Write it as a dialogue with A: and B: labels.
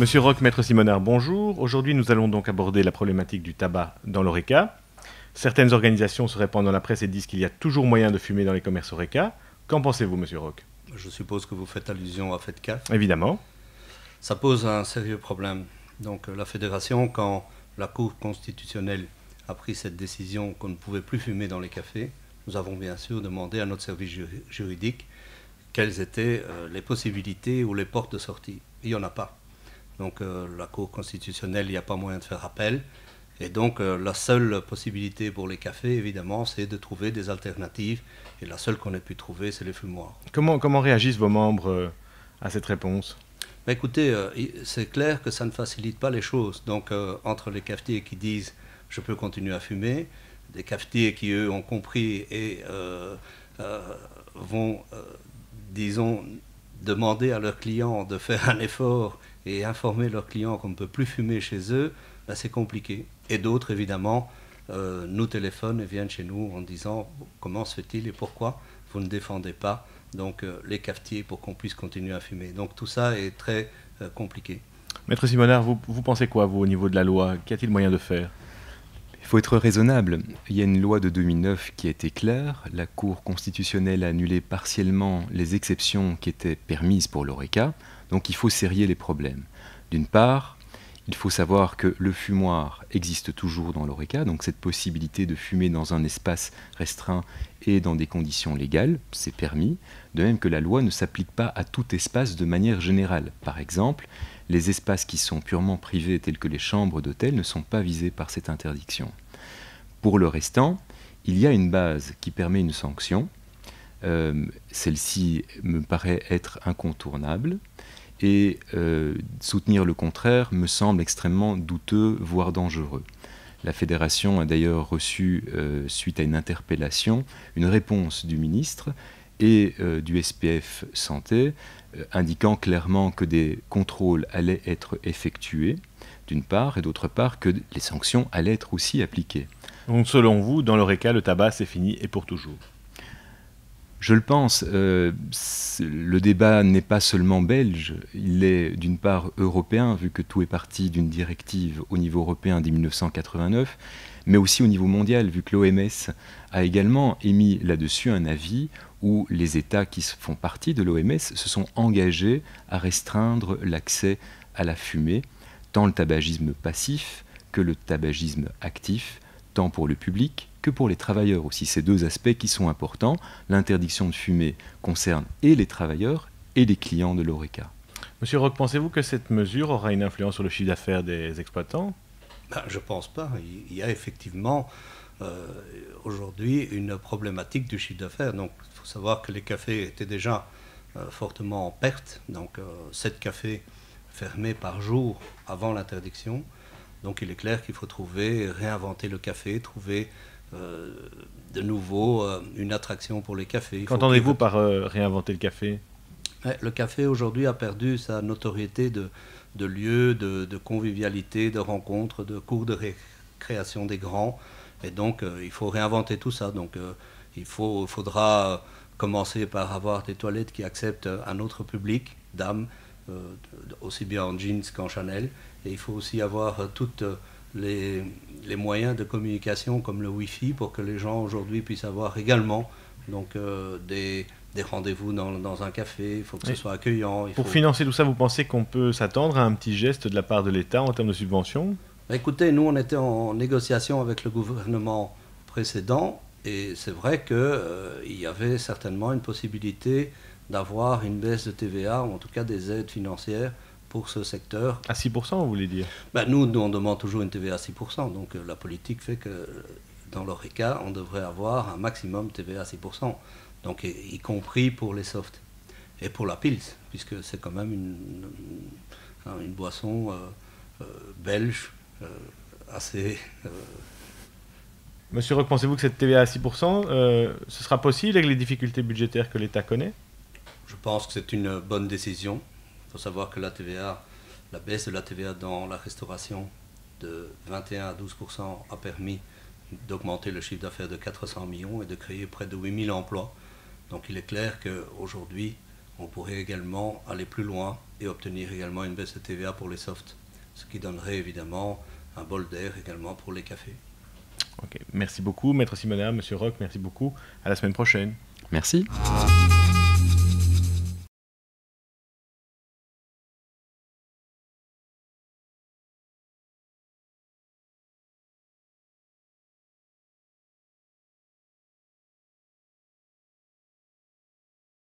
A: Monsieur Roch, Maître Simonard, bonjour. Aujourd'hui, nous allons donc aborder la problématique du tabac dans l'ORECA. Certaines organisations se répandent dans la presse et disent qu'il y a toujours moyen de fumer dans les commerces ORECA. Qu'en pensez-vous, Monsieur Roch?
B: Je suppose que vous faites allusion à FEDCAF.
A: Évidemment.
B: Ça pose un sérieux problème. Donc la fédération, quand la Cour constitutionnelle a pris cette décision qu'on ne pouvait plus fumer dans les cafés, nous avons bien sûr demandé à notre service juridique quelles étaient les possibilités ou les portes de sortie. Il n'y en a pas. Donc la Cour constitutionnelle, il n'y a pas moyen de faire appel. Et donc la seule possibilité pour les cafés, évidemment, c'est de trouver des alternatives. Et la seule qu'on ait pu trouver, c'est les fumoirs.
A: Comment réagissent vos membres à cette réponse?
B: Mais écoutez, c'est clair que ça ne facilite pas les choses. Donc entre les cafetiers qui disent « je peux continuer à fumer », des cafetiers qui, eux, ont compris et vont, disons, demander à leurs clients de faire un effort et informer leurs clients qu'on ne peut plus fumer chez eux, ben, c'est compliqué. Et d'autres, évidemment, nous téléphonent et viennent chez nous en disant « comment se fait-il et pourquoi vous ne défendez pas donc, les cafetiers pour qu'on puisse continuer à fumer ?» Donc tout ça est très compliqué.
A: Maître Simonard, vous pensez quoi, vous, au niveau de la loi? Qu'y a-t-il moyen de faire?
C: Il faut être raisonnable. Il y a une loi de 2009 qui a été claire. La Cour constitutionnelle a annulé partiellement les exceptions qui étaient permises pour l'ORECA. Donc il faut sérier les problèmes. D'une part, il faut savoir que le fumoir existe toujours dans l'ORECA, donc cette possibilité de fumer dans un espace restreint et dans des conditions légales, c'est permis, de même que la loi ne s'applique pas à tout espace de manière générale. Par exemple, les espaces qui sont purement privés, tels que les chambres d'hôtel, ne sont pas visés par cette interdiction. Pour le restant, il y a une base qui permet une sanction. Celle-ci me paraît être incontournable. Et soutenir le contraire me semble extrêmement douteux, voire dangereux. La fédération a d'ailleurs reçu, suite à une interpellation, une réponse du ministre et du SPF Santé, indiquant clairement que des contrôles allaient être effectués, d'une part, et d'autre part, que les sanctions allaient être aussi appliquées.
A: Donc selon vous, dans l'ORECA, le tabac, c'est fini et pour toujours?
C: Je le pense, le débat n'est pas seulement belge, il est d'une part européen, vu que tout est parti d'une directive au niveau européen dès 1989, mais aussi au niveau mondial, vu que l'OMS a également émis là-dessus un avis où les États qui font partie de l'OMS se sont engagés à restreindre l'accès à la fumée, tant le tabagisme passif que le tabagisme actif, tant pour le public que pour les travailleurs aussi. Ces deux aspects qui sont importants. L'interdiction de fumer concerne et les travailleurs et les clients de l'ORECA.
A: Monsieur Roch, pensez-vous que cette mesure aura une influence sur le chiffre d'affaires des exploitants?
B: Ben, je ne pense pas. Il y a effectivement aujourd'hui une problématique du chiffre d'affaires. Donc il faut savoir que les cafés étaient déjà fortement en perte. Donc 7 cafés fermés par jour avant l'interdiction. Donc il est clair qu'il faut réinventer le café, trouver de nouveau une attraction pour les cafés.
A: Qu'entendez-vous par réinventer le café?
B: Le café aujourd'hui a perdu sa notoriété de lieu, de convivialité, de rencontres, de cours de récréation des grands. Et donc il faut réinventer tout ça. Donc il faudra commencer par avoir des toilettes qui acceptent un autre public, dames, aussi bien en jeans qu'en Chanel. Et il faut aussi avoir toutes les moyens de communication comme le Wi-Fi pour que les gens aujourd'hui puissent avoir également donc, des rendez-vous dans un café. Il faut que ce soit accueillant.
A: Pour financer tout ça, vous pensez qu'on peut s'attendre à un petit geste de la part de l'État en termes de subventions?
B: Écoutez, nous on était en négociation avec le gouvernement précédent et c'est vrai qu'il y avait certainement une possibilité d'avoir une baisse de TVA, ou en tout cas des aides financières pour ce secteur.
A: À 6%, vous voulez dire?
B: Nous, on demande toujours une TVA à 6%. Donc la politique fait que dans l'ORECA, on devrait avoir un maximum TVA à 6%. Donc y compris pour les softs. Et pour la Pils, puisque c'est quand même une boisson belge assez...
A: Monsieur Roch, pensez-vous que cette TVA à 6%, ce sera possible avec les difficultés budgétaires que l'État connaît?
B: Je pense que c'est une bonne décision. Il faut savoir que la baisse de la TVA dans la restauration de 21 à 12% a permis d'augmenter le chiffre d'affaires de 400 millions et de créer près de 8000 emplois. Donc il est clair qu'aujourd'hui, on pourrait également aller plus loin et obtenir également une baisse de TVA pour les softs, ce qui donnerait évidemment un bol d'air également pour les cafés.
A: Ok, merci beaucoup, Maître Simonard, Monsieur Roch, merci beaucoup. À la semaine prochaine.
C: Merci.